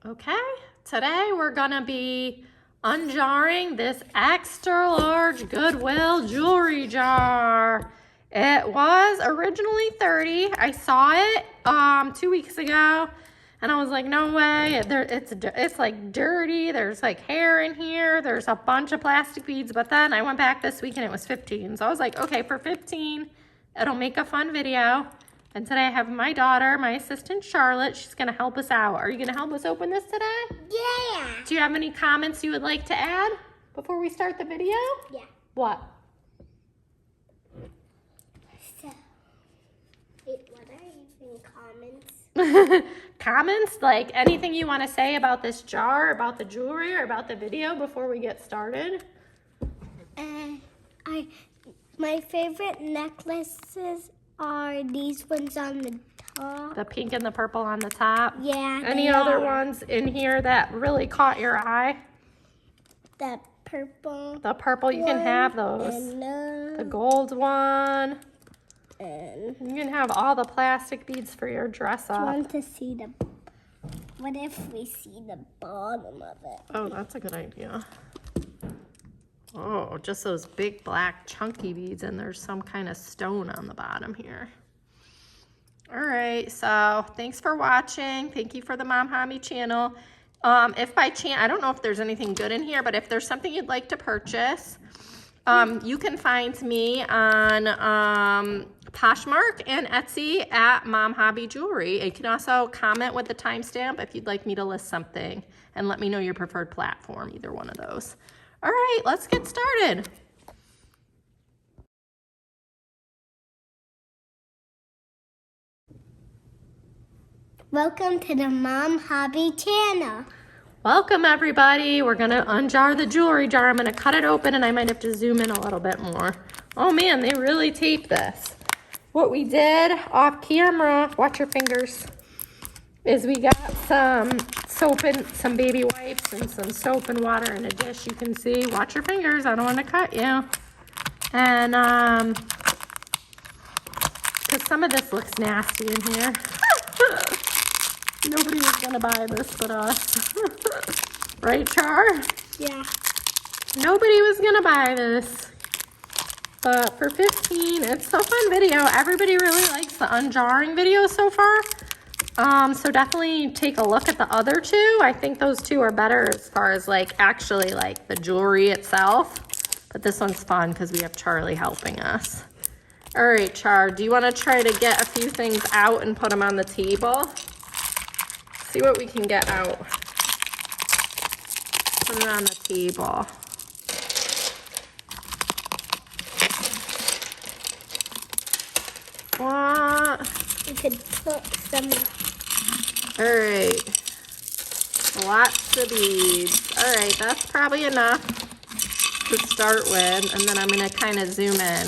Okay, today we're gonna be unjarring this extra large Goodwill jewelry jar. It was originally 30. I saw it 2 weeks ago and I was like, no way, it's like dirty. There's like hair in here. There's a bunch of plastic beads, but then I went back this week and it was 15. So I was like, okay, for 15, it'll make a fun video. And today I have my daughter, my assistant Charlotte. She's gonna help us out. Are you gonna help us open this today? Yeah. Do you have any comments you would like to add before we start the video? Yeah. What? So, what are even comments? Comments? Like anything you want to say about this jar, about the jewelry, or about the video before we get started? My favorite necklaces are these ones on the top. The pink and the purple on the top? Yeah. Any other ones in here that really caught your eye? The purple. The purple, you can have those. And the gold one. and You can have all the plastic beads for your dress I up. want to see the. What if we see the bottom of it? Oh, that's a good idea. Oh, just those big black chunky beads, and there's some kind of stone on the bottom here. All right, so thanks for watching. Thank you for the Mom Hobby channel. If by chance, I don't know if there's anything good in here, but if there's something you'd like to purchase, you can find me on Poshmark and Etsy at Mom Hobby Jewelry. You can also comment with the timestamp if you'd like me to list something, and let me know your preferred platform, either one of those. All right, let's get started. Welcome to the Mom Hobby channel. Welcome everybody. We're gonna unjar the jewelry jar. I'm gonna cut it open and I might have to zoom in a little bit more. Oh man, they really taped this. What we did off camera, watch your fingers, is we got some soap and some baby wipes and some soap and water in a dish. You can see, watch your fingers, I don't want to cut you. And because some of this looks nasty in here. Nobody was gonna buy this but us. Right, Char? Yeah. Nobody was gonna buy this. But for 15, it's a fun video. Everybody really likes the unjarring video so far. So definitely take a look at the other two. I think those two are better as far as like actually like the jewelry itself. But this one's fun because we have Charlie helping us. All right, Char, do you want to try to get a few things out and put them on the table? See what we can get out. Put it on the table. What? You could put some. All right, lots of beads. All right, that's probably enough to start with, and then I'm gonna kind of zoom in.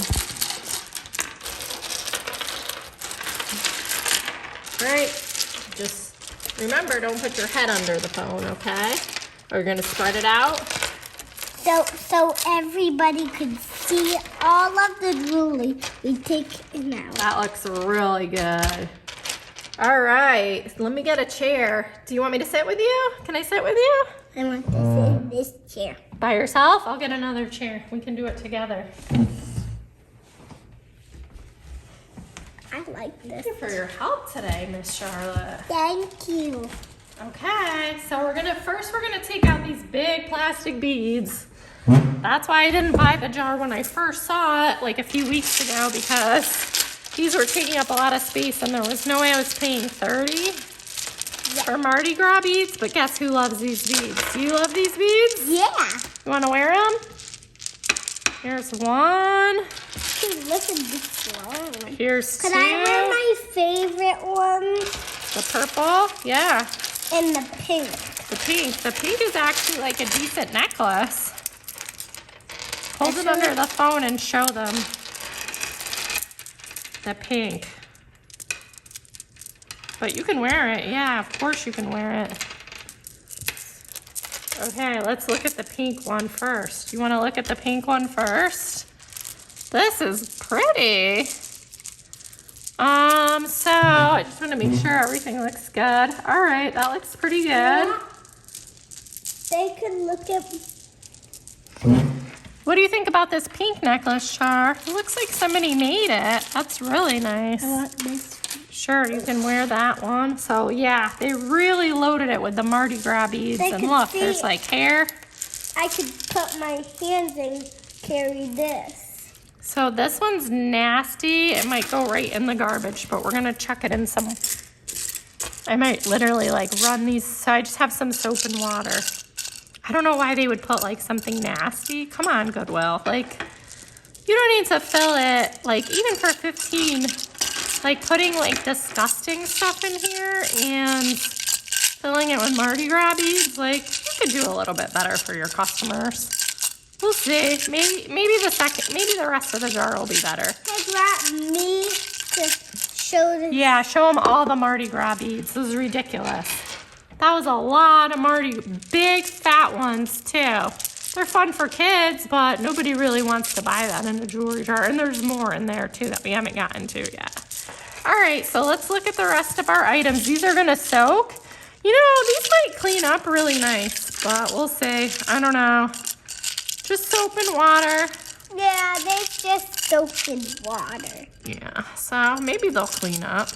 All right, just remember, don't put your head under the phone, okay? We're gonna spread it out. So everybody could see all of the jewelry we take now. That looks really good. All right, let me get a chair. Do you want me to sit with you? Can I sit with you? I want to sit in this chair. By yourself? I'll get another chair. We can do it together. I like this. Thank you for your help today, Miss Charlotte. Thank you. Okay, so we're gonna take out these big plastic beads. That's why I didn't buy the jar when I first saw it like a few weeks ago, because these were taking up a lot of space and there was no way I was paying 30 for Mardi Gras beads. But guess who loves these beads? Do you love these beads? Yeah. You want to wear them? Here's one. Hey, look at this one. Here's two. Could I wear my favorite ones? The purple, yeah. And the pink. The pink. The pink is actually like a decent necklace. Hold it under the phone and show them. The pink. But you can wear it. Yeah, of course you can wear it. Okay, let's look at the pink one first. You want to look at the pink one first? This is pretty. So I just want to make sure everything looks good. All right, that looks pretty good. Yeah. They can look at. What do you think about this pink necklace, Char? It looks like somebody made it. That's really nice. I want this. Sure, you can wear that one. So yeah, they really loaded it with the Mardi Gras beads. They And can look, see- there's like hair. I could put my hands and carry this. So this one's nasty. It might go right in the garbage, but we're gonna chuck it in some. I might literally like run these. So I just have some soap and water. I don't know why they would put like something nasty. Come on, Goodwill. Like, you don't need to fill it, like even for 15, like putting like disgusting stuff in here and filling it with Mardi Gras beads. Like, you could do a little bit better for your customers. We'll see. Maybe the rest of the jar will be better. They brought me to show the. Yeah, show them all the Mardi Gras beads. This is ridiculous. That was a lot of big fat ones too. They're fun for kids, but nobody really wants to buy that in a jewelry jar. And there's more in there too that we haven't gotten to yet. All right, so let's look at the rest of our items. These are gonna soak. You know, these might clean up really nice, but we'll see. I don't know. Just soap and water. Yeah, they just soaked in water. Yeah, so maybe they'll clean up.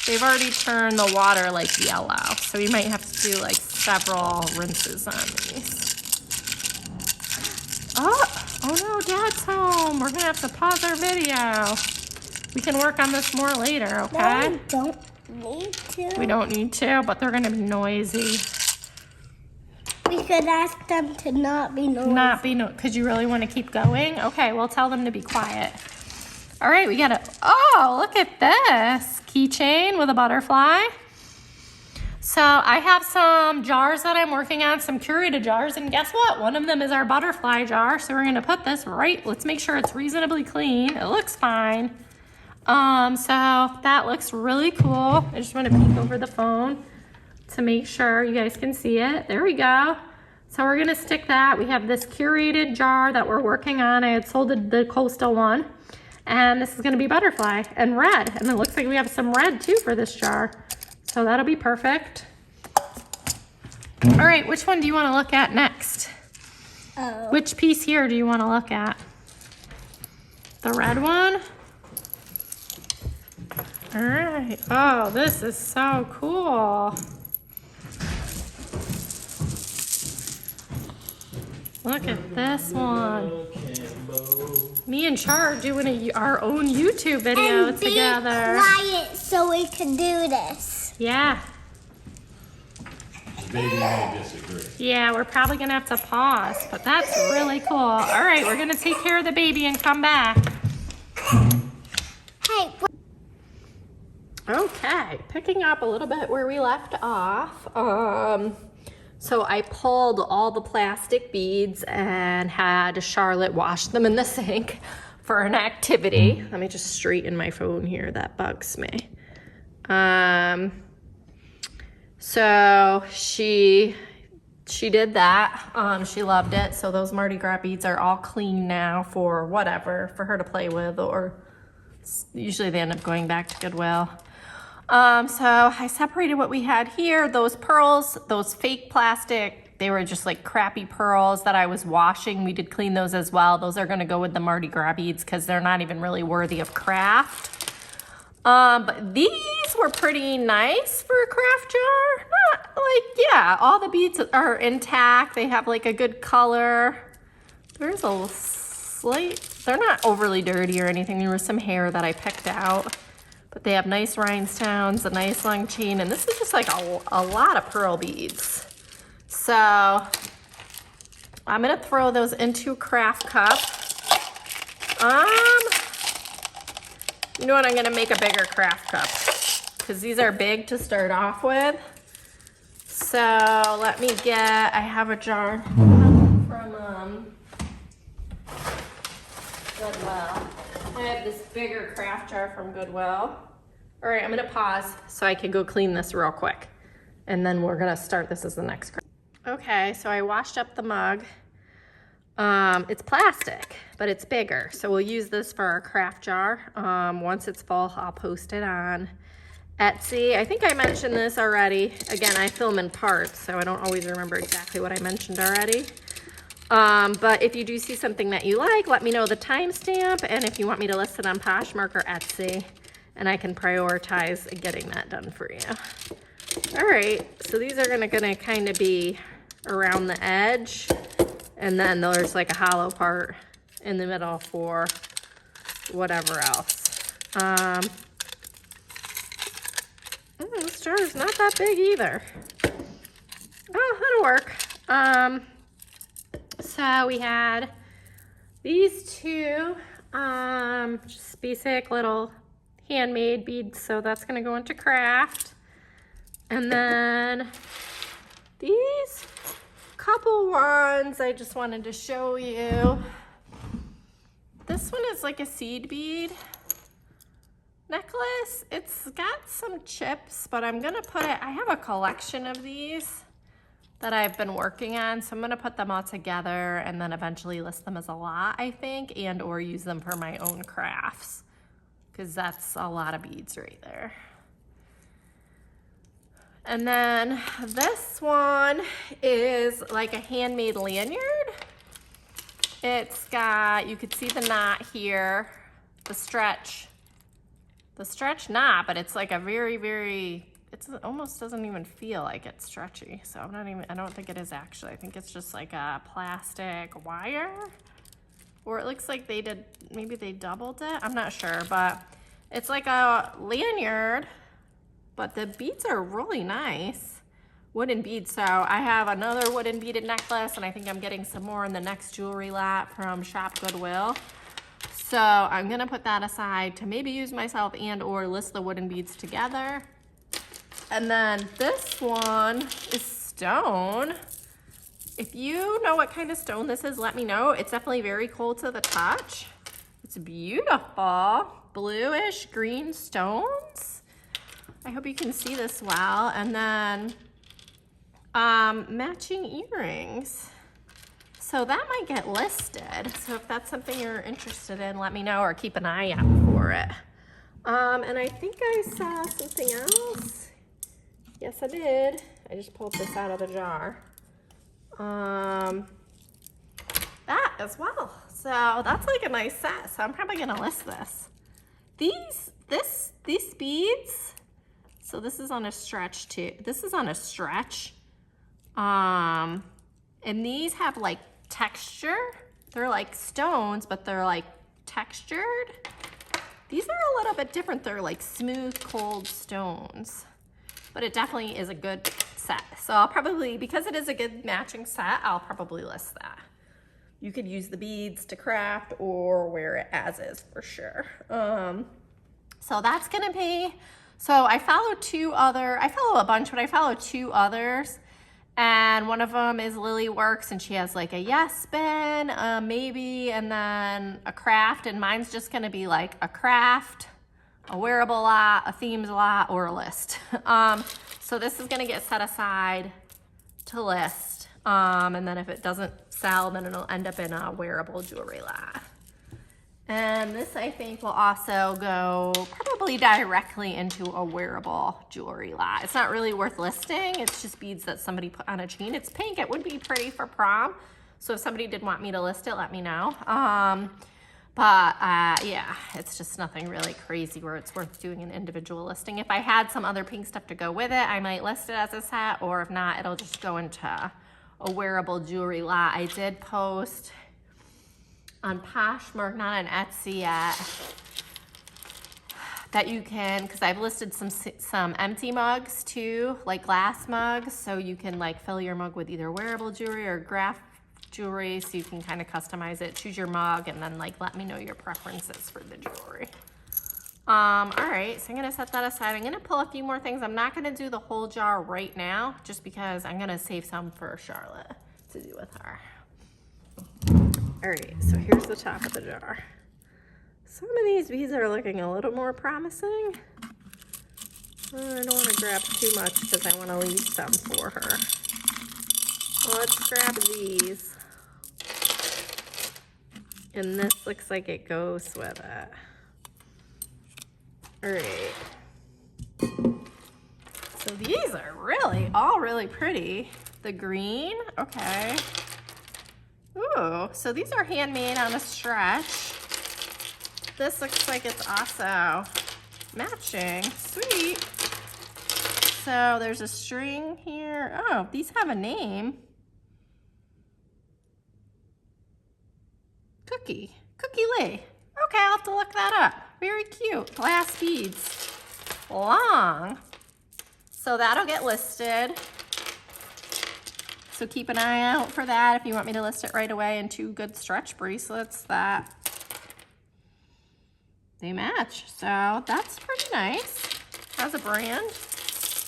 They've already turned the water like yellow, so we might have to do like several rinses on these. Oh no, Dad's home. We're gonna have to pause our video. We can work on this more later, okay? No, we don't need to. We don't need to, but they're gonna be noisy. We could ask them to not be noisy. Because you really want to keep going? Okay, we'll tell them to be quiet. All right, we got oh, look at this. Keychain with a butterfly. So I have some jars that I'm working on, some curated jars, and guess what? One of them is our butterfly jar. So we're gonna put this let's make sure it's reasonably clean. It looks fine. So that looks really cool. I just wanna peek over the phone to make sure you guys can see it. There we go. So we're gonna stick that. We have this curated jar that we're working on. I had sold the coastal one. And this is gonna be butterfly and red. And it looks like we have some red too for this jar. So that'll be perfect. All right, which one do you wanna look at next? Oh. Which piece here do you wanna look at? The red one? All right, oh, this is so cool. Look at this one. Me and Char are doing our own YouTube video and together. Be quiet so we can do this. Yeah. Baby may disagree. Yeah, we're probably gonna have to pause, but that's really cool. All right, we're gonna take care of the baby and come back. Hey. Okay, picking up a little bit where we left off. So I pulled all the plastic beads and had Charlotte wash them in the sink for an activity. Let me just straighten my phone here, that bugs me. So she did that. She loved it. So those Mardi Gras beads are all clean now for whatever, for her to play with, or usually they end up going back to Goodwill. So I separated what we had here, those pearls, those fake plastic, they were just like crappy pearls that I was washing. We did clean those as well. Those are gonna go with the Mardi Gras beads because they're not even really worthy of craft. But these were pretty nice for a craft jar. Not like, yeah, all the beads are intact. They have like a good color. There's a slight, they're not overly dirty or anything. There was some hair that I picked out. But they have nice rhinestones, a nice long chain, and this is just like a lot of pearl beads. So I'm gonna throw those into a craft cup. You know what, I'm gonna make a bigger craft cup because these are big to start off with. So let me I have a jar from Goodwill. I have this bigger craft jar from Goodwill. All right, I'm gonna pause so I can go clean this real quick. And then we're gonna start this as the next craft. Okay, so I washed up the mug. It's plastic, but it's bigger. So we'll use this for our craft jar. Once it's full, I'll post it on Etsy. I think I mentioned this already. Again, I film in parts, so I don't always remember exactly what I mentioned already. But if you do see something that you like, let me know the timestamp, and if you want me to list it on Poshmark or Etsy, and I can prioritize getting that done for you. All right, so these are gonna kind of be around the edge, and then there's like a hollow part in the middle for whatever else. This jar is not that big either. Oh, that'll work. So we had these two, just basic little handmade beads. So that's gonna go into craft. And then these couple ones I just wanted to show you. This one is like a seed bead necklace. It's got some chips, but I'm gonna put it, I have a collection of these that I've been working on, so I'm gonna put them all together and then eventually list them as a lot, I think, and or use them for my own crafts, because that's a lot of beads right there. And then this one is like a handmade lanyard. It's got, you could see the knot here, the stretch knot, but it's like a very, very, it almost doesn't even feel like it's stretchy. So I don't think it is actually. I think it's just like a plastic wire, or it looks like maybe they doubled it. I'm not sure, but it's like a lanyard, but the beads are really nice. Wooden beads. So I have another wooden beaded necklace, and I think I'm getting some more in the next jewelry lot from Shop Goodwill. So I'm gonna put that aside to maybe use myself and or list the wooden beads together. And then this one is stone. If you know what kind of stone this is, let me know. It's definitely very cool to the touch. It's beautiful, bluish green stones. I hope you can see this well. And then matching earrings. So that might get listed. So if that's something you're interested in, let me know or keep an eye out for it. And I think I saw something else. Yes, I did. I just pulled this out of the jar. That as well. So that's like a nice set. So I'm probably gonna list this. These beads. So this is on a stretch too. This is on a stretch. And these have like texture. They're like stones, but they're like textured. These are a little bit different. They're like smooth, cold stones, but it definitely is a good set. So I'll probably, because it is a good matching set, I'll probably list that. You could use the beads to craft or wear it as is for sure. So that's gonna be, so I follow I follow a bunch, but I follow two others. And one of them is Lily Works, and she has like a yes bin, maybe, and then a craft. And mine's just gonna be like a craft, a wearable lot, a themes lot, or a list. So this is gonna get set aside to list. And then if it doesn't sell, then it'll end up in a wearable jewelry lot. And this, I think, will also go probably directly into a wearable jewelry lot. It's not really worth listing. It's just beads that somebody put on a chain. It's pink. It would be pretty for prom. So if somebody did want me to list it, let me know. Yeah, it's just nothing really crazy where it's worth doing an individual listing. If I had some other pink stuff to go with it, I might list it as a set, or if not, it'll just go into a wearable jewelry lot. I did post on Poshmark, not on Etsy yet, that you can, because I've listed some empty mugs too, like glass mugs, so you can like fill your mug with either wearable jewelry or graph jewelry, so you can kind of customize it, choose your mug, and then like let me know your preferences for the jewelry. All right, so I'm gonna set that aside. I'm gonna pull a few more things. I'm not gonna do the whole jar right now, just because I'm gonna save some for Charlotte to do with her. All right, so here's the top of the jar. Some of these beads are looking a little more promising. I don't want to grab too much because I want to leave some for her. Let's grab these. And this looks like it goes with it. All right. So these are all really pretty. The green, okay. Ooh, so these are handmade on a stretch. This looks like it's also matching, sweet. So there's a string here. Oh, these have a name. Cookie Lee. Okay, I'll have to look that up. Very cute, glass beads, long. So that'll get listed. So keep an eye out for that if you want me to list it right away. And 2 good stretch bracelets that they match. So that's pretty nice. Has a brand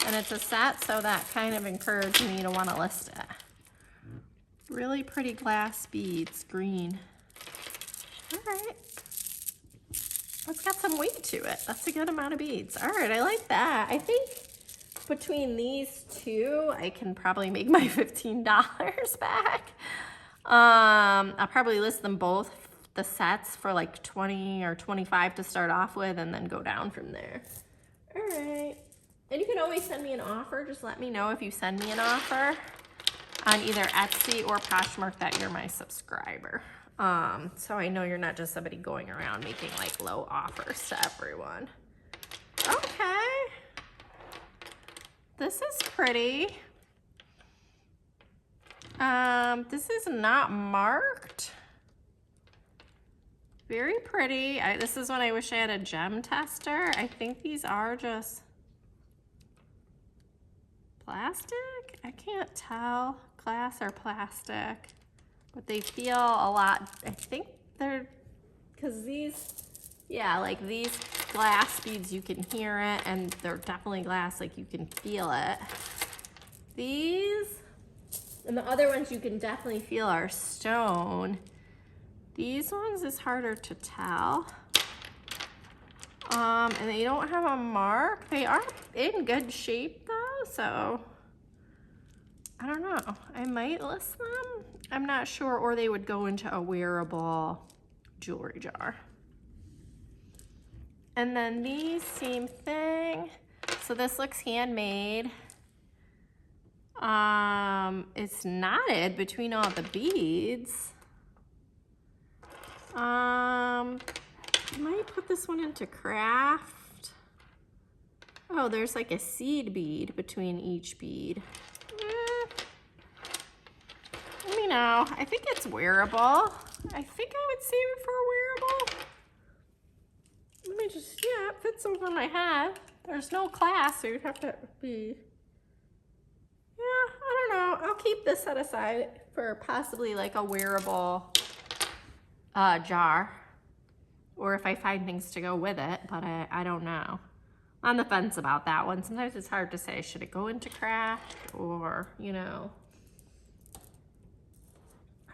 and it's a set, so that kind of encouraged me to want to list it. Really pretty glass beads, green. All right. It's got some weight to it. That's a good amount of beads. All right, I like that. I think between these 2, I can probably make my $15 back. I'll probably list them both, the sets, for like 20 or 25 to start off with, and then go down from there. All right. And you can always send me an offer. Just let me know if you send me an offer on either Etsy or Poshmark that you're my subscriber. So I know you're not just somebody going around making like low offers to everyone. Okay. This is pretty. This is not marked. Very pretty. This is when I wish I had a gem tester. I think these are just plastic. I can't tell, glass or plastic, but they feel a lot. I think they're, because these, yeah, like these glass beads, you can hear it, and they're definitely glass, like you can feel it. These, and the other ones you can definitely feel are stone. These ones is harder to tell. And they don't have a mark. They are in good shape though, so I don't know. I might list them. I'm not sure, or they would go into a wearable jewelry jar. And then these, same thing. So this looks handmade. It's knotted between all the beads. I might put this one into craft. Oh, there's like a seed bead between each bead. Let me know. I think it's wearable. I think I would save it for a wearable. Let me just, yeah, it fits over my head. There's no clasp, so you'd have to be, yeah, I don't know. I'll keep this set aside for possibly like a wearable jar, or if I find things to go with it, but I don't know. On the fence about that one. Sometimes it's hard to say, should it go into craft or, you know.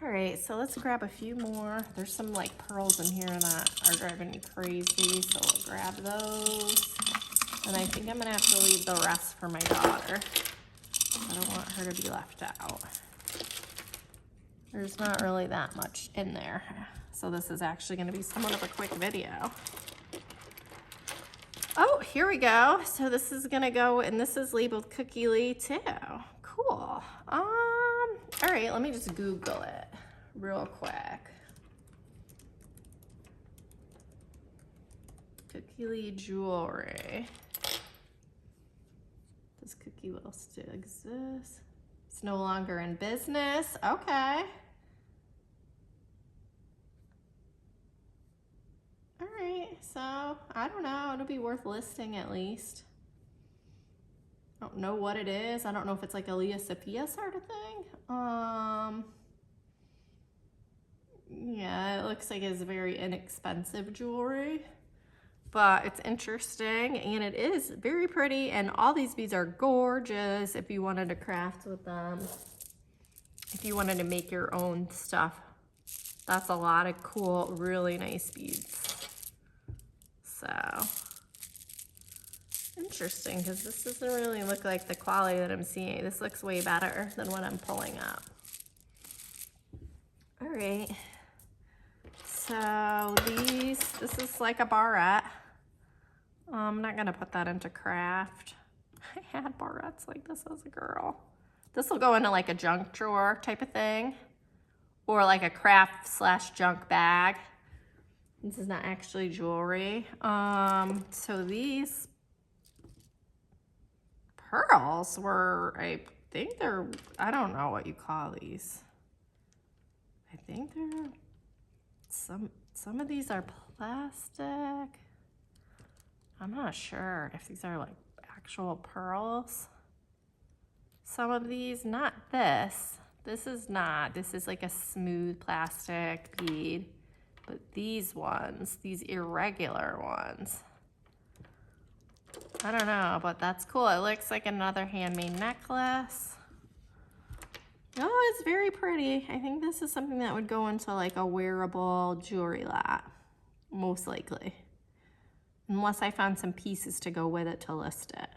All right, so let's grab a few more. There's some like pearls in here that are driving me crazy, so we'll grab those. And I think I'm gonna have to leave the rest for my daughter. I don't want her to be left out. There's not really that much in there. So this is actually gonna be somewhat of a quick video. Oh, here we go. So this is gonna go, and this is labeled Cookie Lee too. Cool. All right, let me just Google it real quick. Cookie Lee jewelry. Does Goodwill still exist? It's no longer in business. Okay. All right, so I don't know. It'll be worth listing at least. I don't know what it is. I don't know if it's like a Leah Sophia sort of thing. Yeah, it looks like it's very inexpensive jewelry, but it's interesting and it is very pretty, and all these beads are gorgeous if you wanted to craft with them. If you wanted to make your own stuff, that's a lot of cool, really nice beads. So interesting, because this doesn't really look like the quality that I'm seeing. This looks way better than what I'm pulling up. All right, So this is like a barrette. I'm not gonna put that into craft. I had barrettes like this as a girl. This will go into like a junk drawer type of thing, or like a craft / junk bag. This is not actually jewelry. So these pearls were, I think they're, I don't know what you call these. I think they're, some of these are plastic. I'm not sure if these are like actual pearls. Some of these, not this. This is not. This is like a smooth plastic bead. But these ones, these irregular ones, I don't know, but that's cool. It looks like another handmade necklace. Oh, it's very pretty. I think this is something that would go into like a wearable jewelry lot, most likely. Unless I found some pieces to go with it to list it.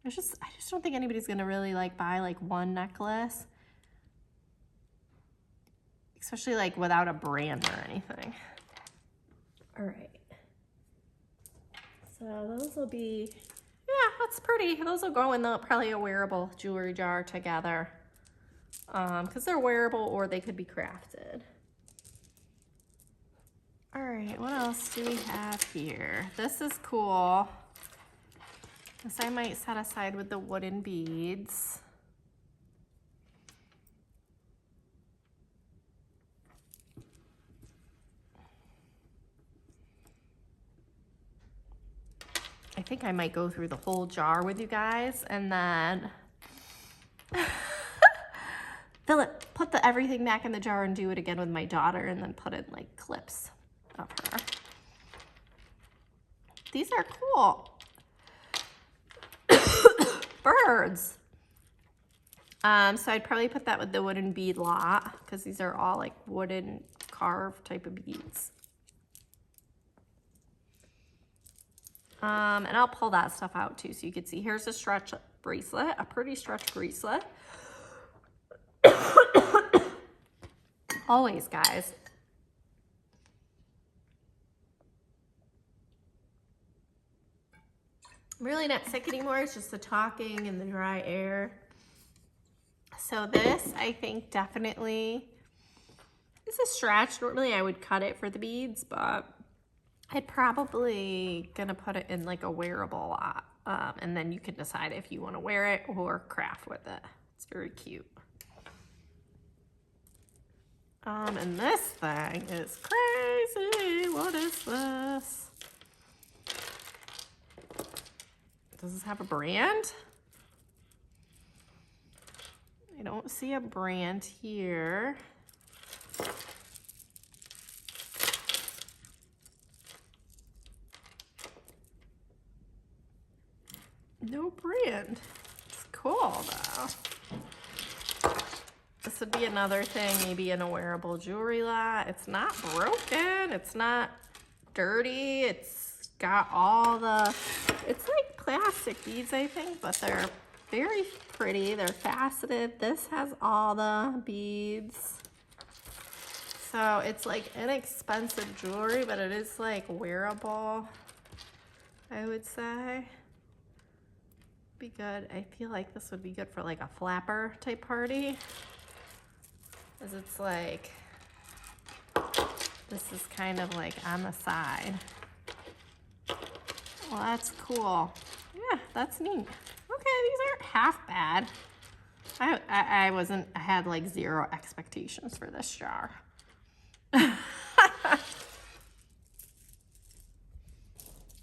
I just don't think anybody's gonna really like buy like one necklace, especially like without a brand or anything. All right. So those will be, yeah, that's pretty. Those will go in the probably a wearable jewelry jar together, because they're wearable or they could be crafted. All right, what else do we have here? This is cool. This I might set aside with the wooden beads. I think I might go through the whole jar with you guys and then fill it, put everything back in the jar and do it again with my daughter and then put in like clips of her. These are cool. Birds. So I'd probably put that with the wooden bead lot because these are all like wooden carved type of beads. And I'll pull that stuff out too so you can see. Here's a stretch bracelet, a pretty stretch bracelet. Always, guys. I'm really not sick anymore. It's just the talking and the dry air. So this, I think, definitely is a stretch. Normally I would cut it for the beads, but I'd probably gonna put it in like a wearable lot. And then you can decide if you want to wear it or craft with it. It's very cute. And this thing is crazy. What is this? Does this have a brand? I don't see a brand here. No brand. It's cool though. This would be another thing, maybe in a wearable jewelry lot. It's not broken. It's not dirty. It's got all the, it's like plastic beads, I think, but they're very pretty. They're faceted. This has all the beads. So it's like inexpensive jewelry, but it is like wearable, I would say. Be good. I feel like this would be good for like a flapper type party. As it's like, this is kind of like on the side. Well, that's cool. Yeah, that's neat. Okay, these aren't half bad. I had like zero expectations for this jar. All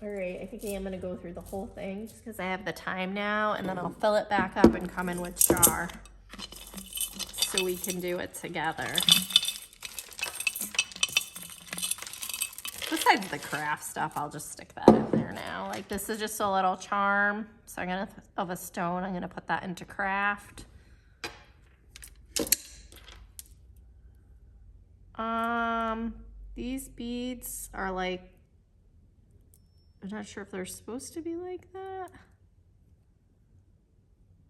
right, I think I am gonna go through the whole thing just because I have the time now, and then I'll fill it back up and come in with jar so we can do it together. Besides the craft stuff, I'll just stick that in there now. Like this is just a little charm. So of a stone, I'm gonna put that into craft. These beads are like, I'm not sure if they're supposed to be like that.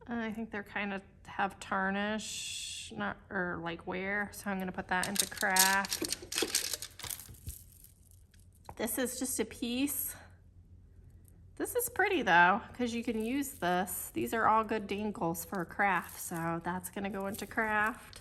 I think they're kind of have tarnish, or like wear. So I'm gonna put that into craft. This is just a piece. This is pretty though, because you can use this. These are all good dangles for a craft, so that's gonna go into craft.